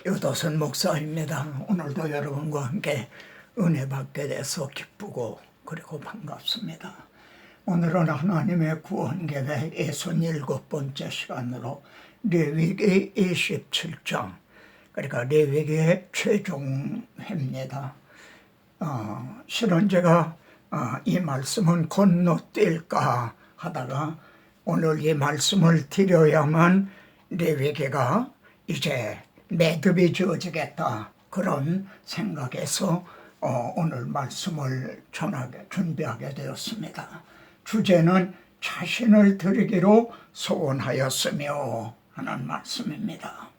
유도선 목사입니다. 오늘도 여러분과 함께 은혜 받게 돼서 기쁘고 그리고 반갑습니다. 오늘은 하나님의 구원 계획 67번째 시간으로 레위기 27장, 그러니까 레위기의 최종회입니다. 실은 제가 이 말씀은 건너뛸까 하다가 오늘 이 말씀을 드려야만 레위기가 이제 매듭이 지어지겠다, 그런 생각에서 오늘 말씀을 준비하게 되었습니다. 주제는 자신을 드리기로 소원하였으며 하는 말씀입니다.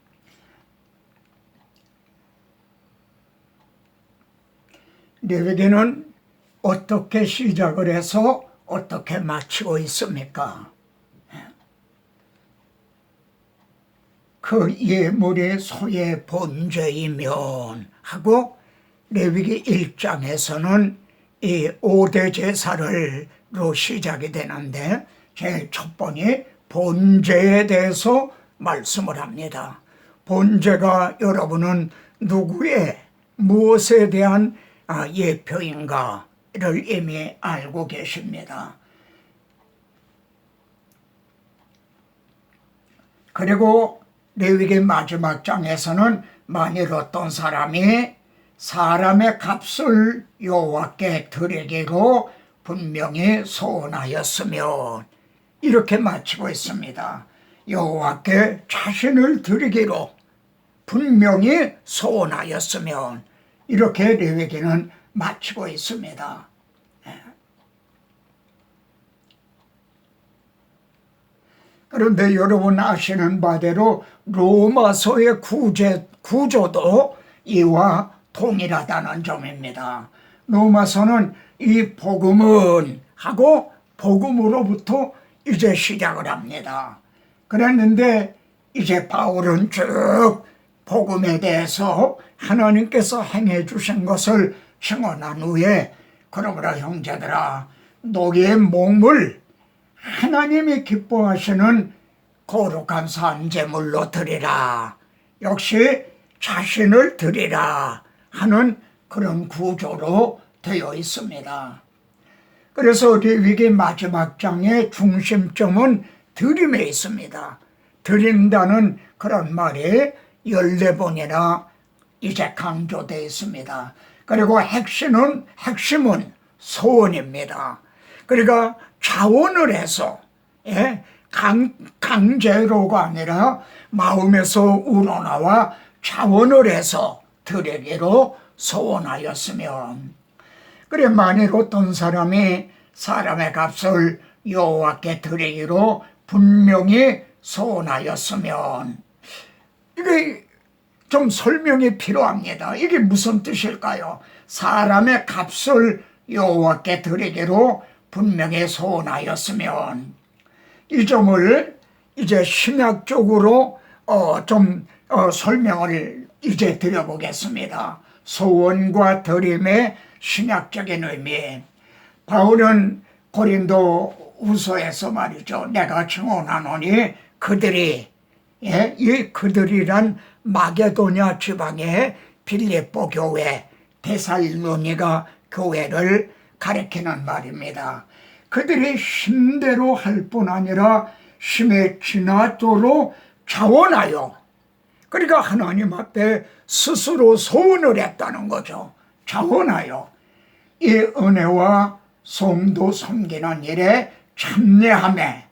레위기는 어떻게 시작을 해서 어떻게 마치고 있습니까? 그 예물이 소의 번제이면 하고, 레위기 1장에서는 이 5대 제사를로 시작이 되는데 제일 첫 번이 번제에 대해서 말씀을 합니다. 번제가 여러분은 누구의 무엇에 대한 예표인가를 이미 알고 계십니다. 그리고 레위기 마지막 장에서는 만일 어떤 사람이 사람의 값을 여호와께 드리기로 분명히 소원하였으면, 이렇게 마치고 있습니다. 여호와께 자신을 드리기로 분명히 소원하였으면, 이렇게 레위기는 마치고 있습니다. 그런데 여러분 아시는 바대로 로마서의 구조도 이와 동일하다는 점입니다. 로마서는 이 복음은 하고 복음으로부터 이제 시작을 합니다. 그랬는데 이제 바울은 쭉 복음에 대해서 하나님께서 행해 주신 것을 증언한 후에, 그러므로 형제들아, 너희의 몸을 하나님이 기뻐하시는 거룩한 산제물로 드리라, 역시 자신을 드리라 하는 그런 구조로 되어 있습니다. 그래서 레위기 마지막 장의 중심점은 드림에 있습니다. 드린다는 그런 말이 14번이나 이제 강조되어 있습니다. 그리고 핵심은 소원입니다. 그러니까 자원을 해서, 강제로가 아니라 마음에서 우러나와 자원을 해서 드리기로 소원하였으면, 그래 만일 어떤 사람이 사람의 값을 여호와께 드리기로 분명히 소원하였으면, 이게 좀 설명이 필요합니다. 이게 무슨 뜻일까요? 사람의 값을 여호와께 드리기로 분명히 소원하였으면, 이 점을 이제 신학적으로 설명을 이제 드려보겠습니다. 소원과 드림의 신학적인 의미. 바울은 고린도 후서에서 말이죠, 내가 증언하노니 그들이, 이 그들이란 마게도냐 지방의 빌립보 교회, 데살로니가 교회를 가리키는 말입니다. 그들이 힘대로 할 뿐 아니라 힘에 지나도록 자원하여, 그러니까 하나님 앞에 스스로 소원을 했다는 거죠. 자원하여 이 은혜와 성도 섬기는 일에 참여함에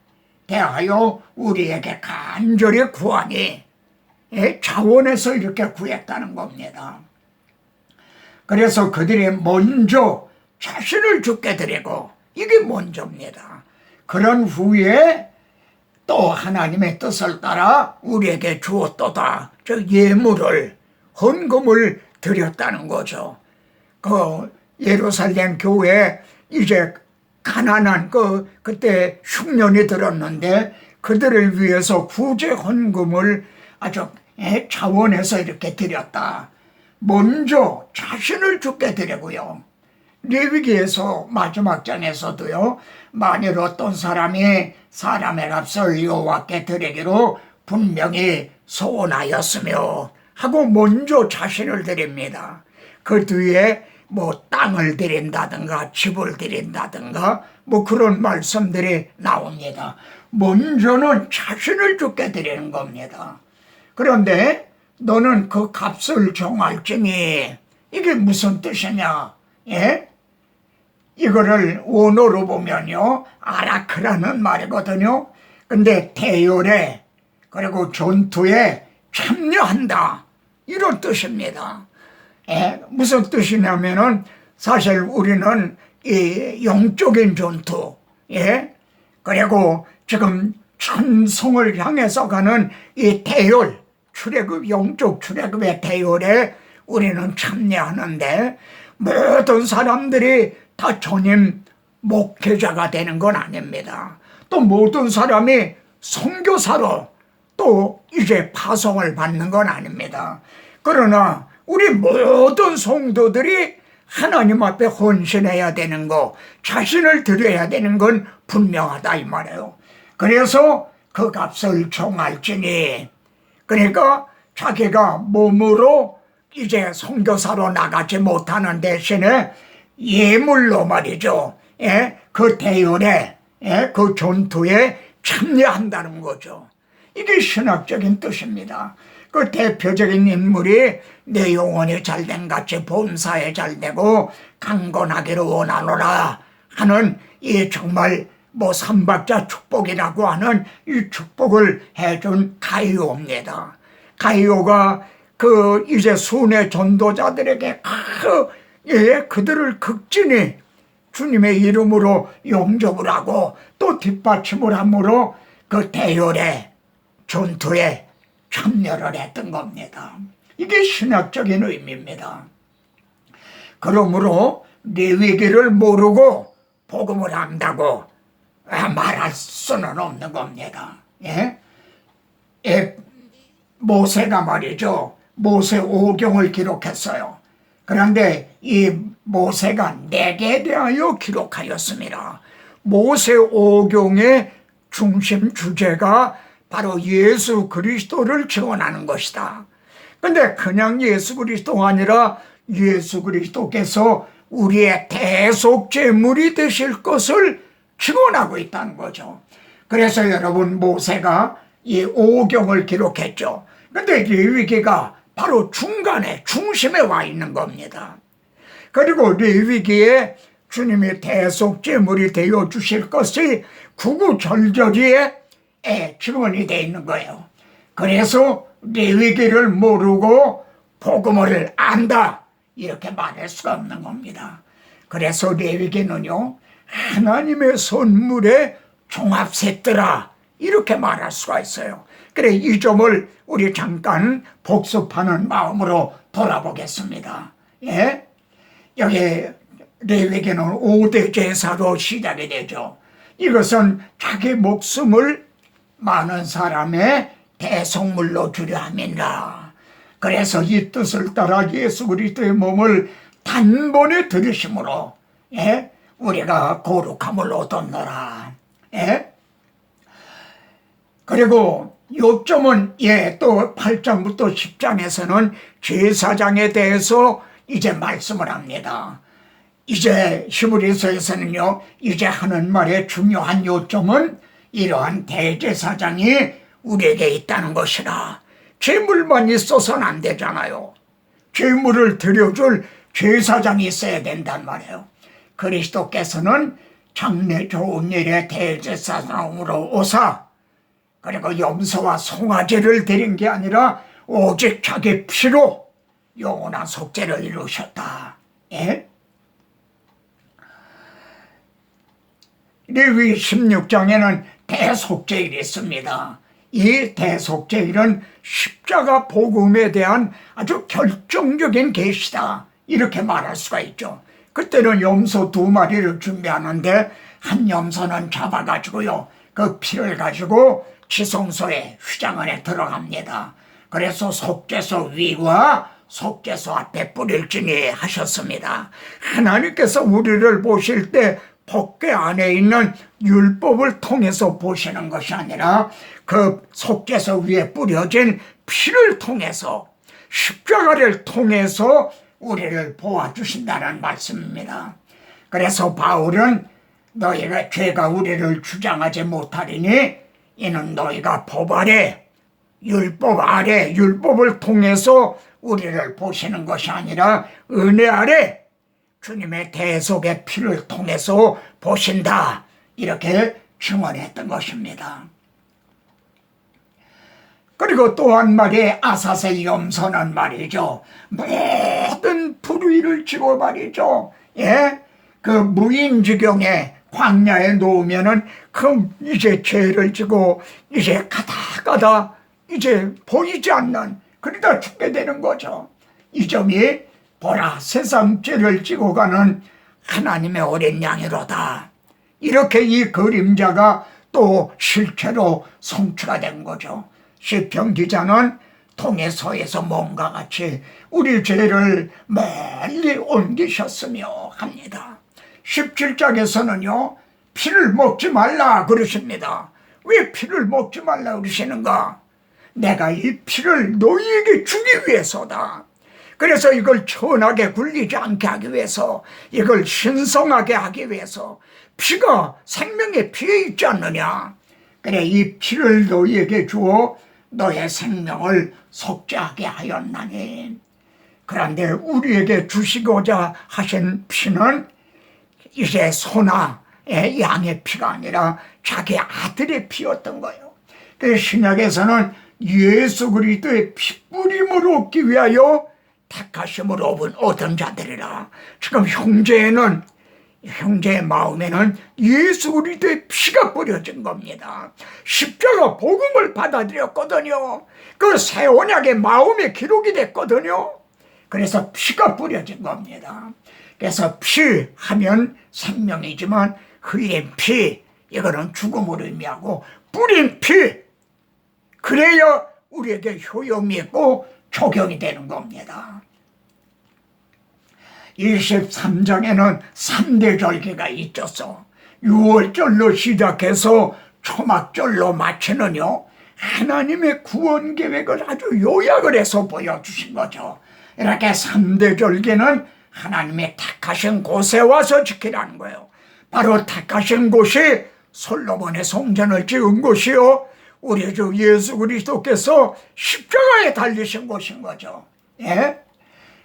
대하여 우리에게 간절히 구하니, 자원해서 이렇게 구했다는 겁니다. 그래서 그들이 먼저 자신을 주께 드리고, 이게 먼저입니다. 그런 후에 또 하나님의 뜻을 따라 우리에게 주었도다, 저 예물을, 헌금을 드렸다는 거죠. 그 예루살렘 교회에 이제 가난한 그때 흉년이 들었는데 그들을 위해서 구제 헌금을 아주 자원해서 이렇게 드렸다. 먼저 자신을 주께 드리고요. 레위기에서 마지막 장에서도요, 만일 어떤 사람이 사람의 값을 여호와께 드리기로 분명히 소원하였으며 하고 먼저 자신을 드립니다. 그 뒤에 뭐 땅을 드린다든가 집을 드린다든가 뭐 그런 말씀들이 나옵니다. 먼저는 자신을 주께 드리는 겁니다. 그런데 너는 그 값을 정할지니, 이게 무슨 뜻이냐? 예? 이거를 원어로 보면요, 아라크라는 말이거든요. 근데 대열에 그리고 전투에 참여한다, 이런 뜻입니다. 예? 무슨 뜻이냐면은 사실 우리는 이 영적인 전투, 예? 그리고 지금 천성을 향해서 가는 이 대열, 출애굽, 영적 출애굽의 대열에 우리는 참여하는데, 모든 사람들이 다 전임 목회자가 되는 건 아닙니다. 또 모든 사람이 선교사로 또 이제 파송을 받는 건 아닙니다. 그러나 우리 모든 성도들이 하나님 앞에 헌신해야 되는 거, 자신을 드려야 되는 건 분명하다, 이 말이에요. 그래서 그 값을 정할지니, 그러니까 자기가 몸으로 이제 선교사로 나가지 못하는 대신에 예물로 말이죠, 예? 그 대열에, 예? 그 전투에 참여한다는 거죠. 이게 신학적인 뜻입니다. 그 대표적인 인물이 내 영혼이 잘된 같이 범사에 잘되고 강건하기를 원하노라 하는, 이 정말 뭐 삼박자 축복이라고 하는 이 축복을 해준 가이오입니다. 가이오가 그 이제 순회 전도자들에게 그들을 극진히 주님의 이름으로 영접을 하고 또 뒷받침을 함으로 그 대열의 전투에 참여를 했던 겁니다. 이게 신학적인 의미입니다. 그러므로 레위기를 모르고 복음을 안다고 말할 수는 없는 겁니다. 예? 모세가 말이죠, 모세 오경을 기록했어요. 그런데 이 모세가 내게 대하여 기록하였습니다. 모세 오경의 중심 주제가 바로 예수 그리스도를 증언하는 것이다. 근데 그냥 예수 그리스도가 아니라 예수 그리스도께서 우리의 대속제물이 되실 것을 증언하고 있다는 거죠. 그래서 여러분, 모세가 이 오경을 기록했죠. 근데 레위기가 바로 중간에, 중심에 와 있는 겁니다. 그리고 레위기에 주님이 대속제물이 되어 주실 것이 구구절절히에 증언이 되어 있는 거예요. 그래서 레위기를 모르고 복음을 안다, 이렇게 말할 수가 없는 겁니다. 그래서 레위기는요, 하나님의 선물의 종합세트라, 이렇게 말할 수가 있어요. 그래, 이 점을 우리 잠깐 복습하는 마음으로 돌아보겠습니다. 예? 여기 레위기는 5대 제사로 시작이 되죠. 이것은 자기 목숨을 많은 사람의 대속물로 주려 함이라. 그래서 이 뜻을 따라 예수 그리스도의 몸을 단번에 들이심으로, 예? 우리가 거룩함을 얻었노라. 예? 그리고 요점은, 또 8장부터 10장에서는 제사장에 대해서 이제 말씀을 합니다. 이제 히브리서에서는요, 이제 하는 말의 중요한 요점은 이러한 대제사장이 우리에게 있다는 것이라. 제물만 있어서는 안 되잖아요. 제물을 드려줄 제사장이 있어야 된단 말이에요. 그리스도께서는 장래 좋은 일에 대제사장으로 오사, 그리고 염소와 송아지를 드린 게 아니라 오직 자기 피로 영원한 속죄를 이루셨다. 예? 레위 16장에는 대속죄일이 있습니다. 이 대속죄일은 십자가 복음에 대한 아주 결정적인 계시다, 이렇게 말할 수가 있죠. 그때는 염소 2마리를 준비하는데, 한 염소는 잡아가지고요, 그 피를 가지고 지성소에, 휘장 안에 들어갑니다. 그래서 속죄소 위와 속죄소 앞에 뿌릴지니 하셨습니다. 하나님께서 우리를 보실 때 법궤 안에 있는 율법을 통해서 보시는 것이 아니라 그 속죄소 위에 뿌려진 피를 통해서, 십자가를 통해서 우리를 도와주신다는 말씀입니다. 그래서 바울은 너희가 죄가 우리를 주장하지 못하리니 이는 너희가 법 아래, 율법 아래, 율법을 통해서 우리를 보시는 것이 아니라 은혜 아래 주님의 대속의 피를 통해서 보신다, 이렇게 증언했던 것입니다. 그리고 또 한 마리 아사셀 염소는 말이죠, 모든 불의를 지고 말이죠, 그 무인지경에 광야에 놓으면은 이제 죄를 지고 이제 가다 이제 보이지 않는, 그러다 죽게 되는 거죠. 이 점이 보라, 세상 죄를 지고 가는 하나님의 어린 양이로다, 이렇게 이 그림자가 또 실체로 성취가 된 거죠. 시편 기자는 동에서에서 몸과 같이 우리 죄를 멀리 옮기셨으며 합니다. 17장에서는요 피를 먹지 말라 그러십니다. 왜 피를 먹지 말라 그러시는가? 내가 이 피를 너희에게 주기 위해서다. 그래서 이걸 천하게 굴리지 않게 하기 위해서, 이걸 신성하게 하기 위해서, 피가 생명의 피에 있지 않느냐. 그래, 이 피를 너희에게 주어 너의 생명을 속죄하게 하였나니. 그런데 우리에게 주시고자 하신 피는 이제 소나 양의 피가 아니라 자기 아들의 피였던 거예요. 그 신약에서는 예수 그리스도의 피뿌림을 얻기 위하여 택하심을 얻은 자들이라. 지금 형제의 마음에는 예수 그리스도의 피가 뿌려진 겁니다. 십자가 복음을 받아들였거든요. 그 새 언약의 마음에 기록이 됐거든요. 그래서 피가 뿌려진 겁니다. 그래서 피 하면 생명이지만 흘린 피, 이거는 죽음을 의미하고, 뿌린 피, 그래야 우리에게 효용이 있고 적용이 되는 겁니다. 23장에는 3대 절기가 있었어. 6월절로 시작해서 초막절로 마치는요, 하나님의 구원 계획을 아주 요약을 해서 보여주신 거죠. 이렇게 3대 절기는 하나님의 택하신 곳에 와서 지키라는 거예요. 바로 택하신 곳이 솔로몬의 성전을 지은 곳이요, 우리 주 예수 그리스도께서 십자가에 달리신 곳인 거죠.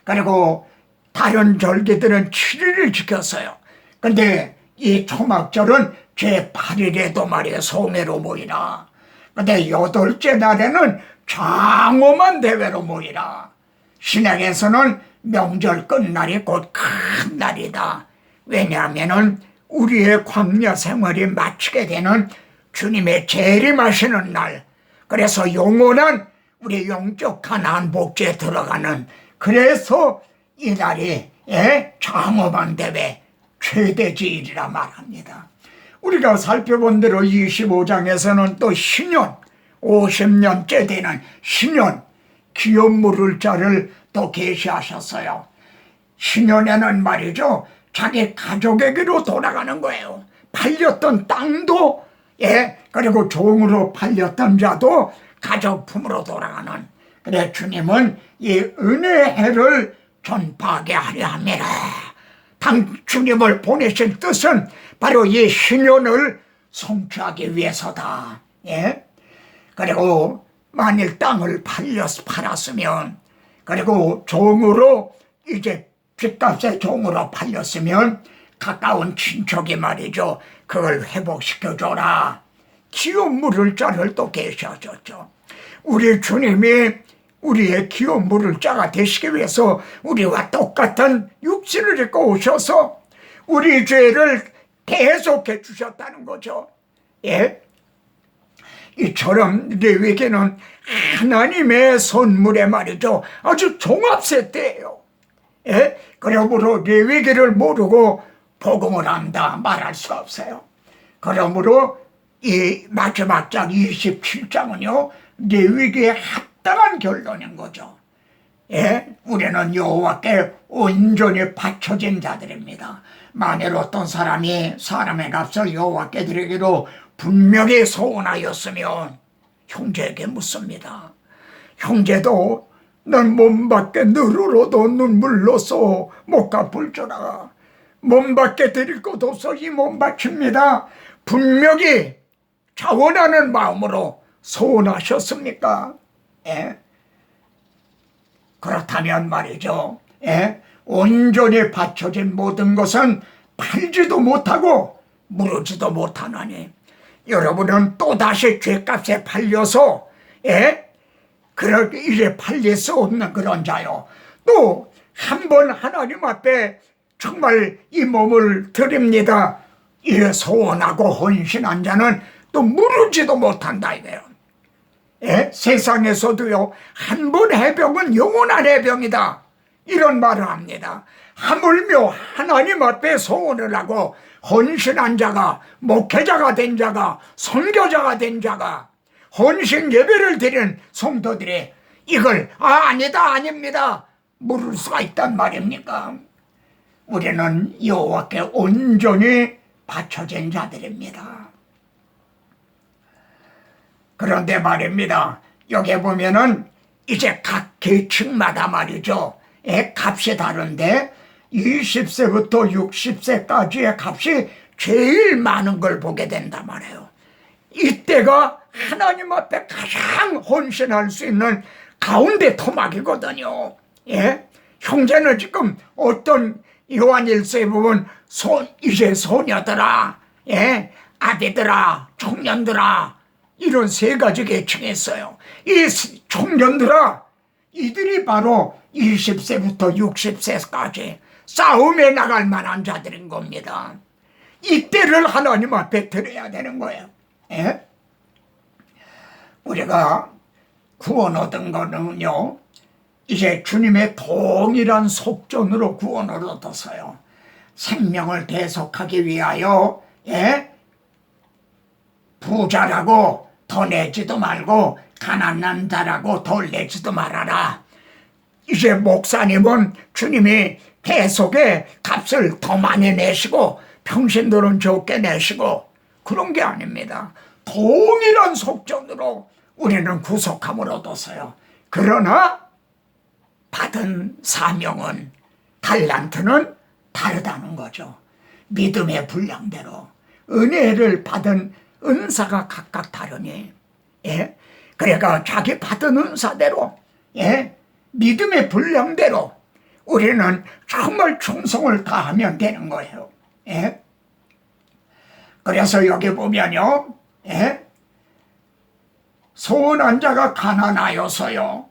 그리고 다른 절기들은 7일을 지켰어요. 근데 이 초막절은 제8일에도 말이에요, 송해로 모이라. 근데 8째 날에는 장엄한 대회로 모이라. 신약에서는 명절 끝날이 곧 큰 날이다. 왜냐하면은 우리의 광야 생활이 마치게 되는 주님의 재림하시는 날, 그래서 영원한 우리 영적 가나안 복지에 들어가는, 그래서 이 날이 장엄한 대회 최대지일이라 말합니다. 우리가 살펴본 대로 25장에서는 또 신년, 50년째 되는 신년, 기업 물을 자를 또 계시하셨어요. 신년에는 말이죠, 자기 가족에게로 돌아가는 거예요. 팔렸던 땅도, 그리고 종으로 팔렸던 자도 가족품으로 돌아가는. 그래, 주님은 이 은혜의 해를 전파하게 하려 함이라. 주님을 보내신 뜻은 바로 이 신년을 성취하기 위해서다. 그리고 만일 땅을 팔았으면, 그리고 종으로, 이제 빚값의 종으로 팔렸으면 가까운 친척이 말이죠, 그걸 회복시켜줘라. 기업 물을 자를 또 계셔줬죠. 우리 주님이 우리의 기업 물을 자가 되시기 위해서 우리와 똑같은 육신을 입고 오셔서 우리 죄를 대속해 주셨다는 거죠. 이처럼 레위기는 하나님의 선물에 말이죠, 아주 종합세대예요. 그러므로 레위기를 모르고 복음을 안다 말할 수가 없어요. 그러므로 이 마지막 장 27장은요 레위기에 합당한 결론인 거죠. 우리는 여호와께 온전히 바쳐진 자들입니다. 만일 어떤 사람이 사람의 값을 여호와께 드리기로 분명히 소원하였으면 형제에게 묻습니다. 형제도 넌 몸밖에 늘으로도 눈물로써 못 갚을 줄아. 몸밖에 드릴 것 없어 이 몸 바칩니다. 분명히 자원하는 마음으로 소원하셨습니까? 예? 그렇다면 말이죠. 예? 온전히 바쳐진 모든 것은 팔지도 못하고 무르지도 못하나니 여러분은 또다시 죄값에 팔려서 그렇게 이래 팔릴 수 없는 그런 자요. 또 한 번 하나님 앞에 정말 이 몸을 드립니다. 이 소원하고 헌신한 자는 또 무르지도 못한다 이거예요. 세상에서도요, 한 번 해병은 영원한 해병이다 이런 말을 합니다. 하물며 하나님 앞에 소원을 하고 헌신한 자가, 목회자가 된 자가, 선교자가 된 자가, 헌신 예배를 드리는 성도들이 이걸 아니다 아닙니다 물을 수가 있단 말입니까? 우리는 여호와께 온전히 바쳐진 자들입니다. 그런데 말입니다, 여기 보면은 이제 각 계층마다 말이죠, 값이 다른데 20세부터 60세까지의 값이 제일 많은 걸 보게 된단 말이에요. 이때가 하나님 앞에 가장 헌신할 수 있는 가운데 토막이거든요. 형제는 지금 어떤 요한일서에 보면 이제 소녀들아, 아비들아, 청년들아 이런 세 가지 계층이 있어요. 이 청년들아, 이들이 바로 20세부터 60세까지 싸움에 나갈 만한 자들인 겁니다. 이때를 하나님 앞에 드려야 되는 거예요. 우리가 구원 얻은 거는요, 이제 주님의 동일한 속전으로 구원을 얻었어요. 생명을 대속하기 위하여 부자라고 더 내지도 말고 가난한 자라고 덜 내지도 말아라. 이제 목사님은 주님이 대속의 값을 더 많이 내시고 평신도는 적게 내시고 그런 게 아닙니다. 동일한 속전으로 우리는 구속함을 얻었어요. 그러나 받은 사명은, 달란트는 다르다는 거죠. 믿음의 분량대로 은혜를 받은 은사가 각각 다르니, 그러니까 자기 받은 은사대로, 믿음의 분량대로 우리는 정말 충성을 다하면 되는 거예요. 그래서 여기 보면요, 소원한 자가 가난하여서요,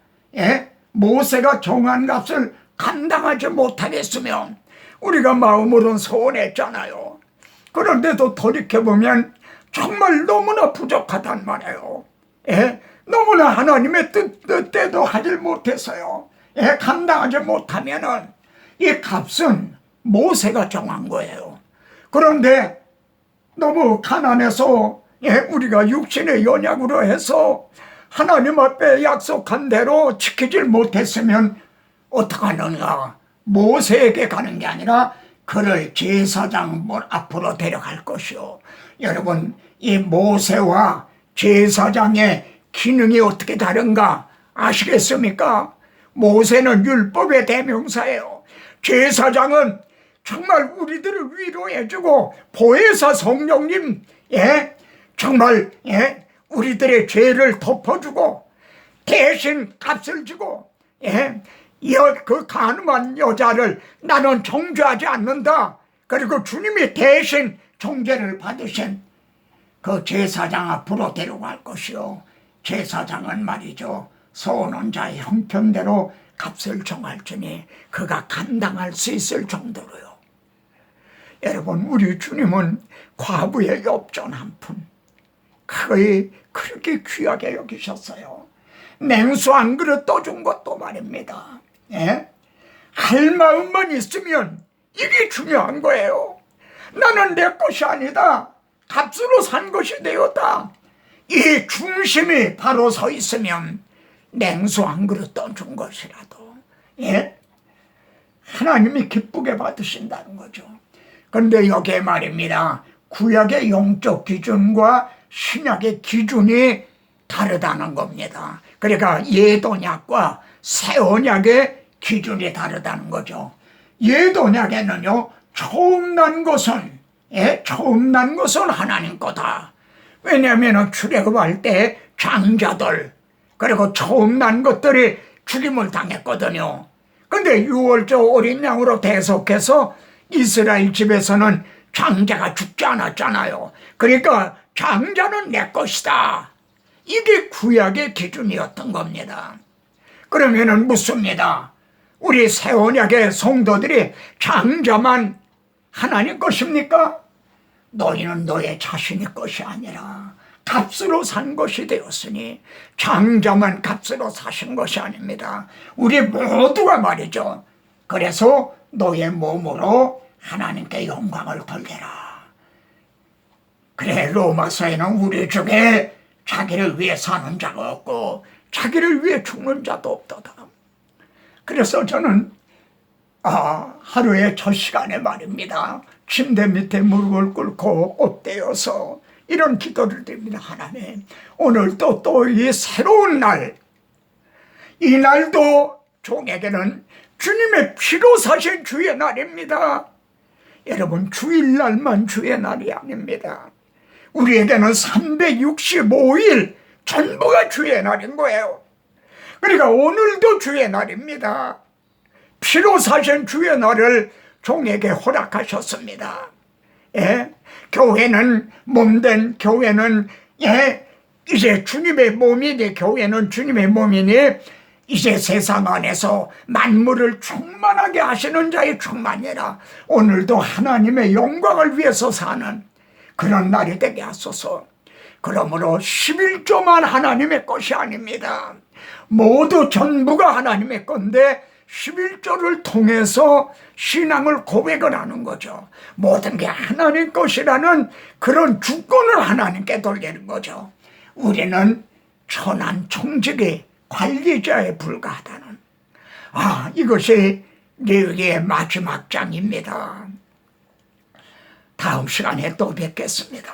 모세가 정한 값을 감당하지 못하겠으면 우리가 마음으로는 소원했잖아요. 그런데도 돌이켜보면 정말 너무나 부족하단 말이에요. 너무나 하나님의 뜻대로 하질 못했어요. 감당하지 못하면은 이 값은 모세가 정한 거예요. 그런데 너무 가난해서 우리가 육신의 연약으로 해서 하나님 앞에 약속한 대로 지키질 못했으면 어떡하는가? 모세에게 가는 게 아니라 그를 제사장 앞으로 데려갈 것이요. 여러분, 이 모세와 제사장의 기능이 어떻게 다른가 아시겠습니까? 모세는 율법의 대명사예요. 제사장은 정말 우리들을 위로해주고 보혜사 성령님, 정말 우리들의 죄를 덮어주고 대신 값을 주고, 그 간음한 여자를 나는 정죄하지 않는다. 그리고 주님이 대신 정죄를 받으신 그 제사장 앞으로 데려갈 것이요. 제사장은 말이죠, 소원한 자의 형편대로 값을 정할지니 그가 감당할 수 있을 정도로요. 여러분, 우리 주님은 과부의 엽전 한 푼, 그의 그렇게 귀하게 여기셨어요. 냉수 한 그릇 떠준 것도 말입니다. 할 마음만 있으면 이게 중요한 거예요. 나는 내 것이 아니다, 값으로 산 것이 되었다. 이 중심이 바로 서 있으면 냉수 한 그릇 떠준 것이라도 하나님이 기쁘게 받으신다는 거죠. 그런데 여기에 말입니다, 구약의 영적 기준과 신약의 기준이 다르다는 겁니다. 그러니까 예도약과 새 언약의 기준이 다르다는 거죠. 옛 언약에는요, 처음 난 것은 하나님 거다. 왜냐하면 출애굽할 때 장자들, 그리고 처음 난 것들이 죽임을 당했거든요. 근데 유월절 어린 양으로 대속해서 이스라엘 집에서는 장자가 죽지 않았잖아요. 그러니까 장자는 내 것이다. 이게 구약의 기준이었던 겁니다. 그러면은 묻습니다. 우리 새 언약의 성도들이 장자만 하나님 것입니까? 너희는 너의 자신의 것이 아니라 값으로 산 것이 되었으니 장자만 값으로 사신 것이 아닙니다. 우리 모두가 말이죠. 그래서 너의 몸으로 하나님께 영광을 돌려라. 그래, 로마서에는 우리 중에 자기를 위해 사는 자가 없고 자기를 위해 죽는 자도 없도다. 그래서 저는 하루에 저 시간에 말입니다, 침대 밑에 무릎을 꿇고 엎드려서 이런 기도를 드립니다. 하나님, 오늘도 또 이 새로운 날, 이 날도 종에게는 주님의 피로 사신 주의 날입니다. 여러분, 주일날만 주의 날이 아닙니다. 우리에게는 365일 전부가 주의 날인 거예요. 그러니까 오늘도 주의 날입니다. 피로 사신 주의 날을 종에게 허락하셨습니다. 교회는 몸된 교회는 이제 주님의 몸이니, 교회는 주님의 몸이니 이제 세상 안에서 만물을 충만하게 하시는 자의 충만이라 오늘도 하나님의 영광을 위해서 사는 그런 날이 되게 하소서. 그러므로 11조만 하나님의 것이 아닙니다. 모두 전부가 하나님의 건데 11조를 통해서 신앙을 고백을 하는 거죠. 모든 게 하나님 것이라는 그런 주권을 하나님께 돌리는 거죠. 우리는 천한 총직의 관리자에 불과하다는, 이것이 레위기의 마지막 장입니다. 다음 시간에 또 뵙겠습니다.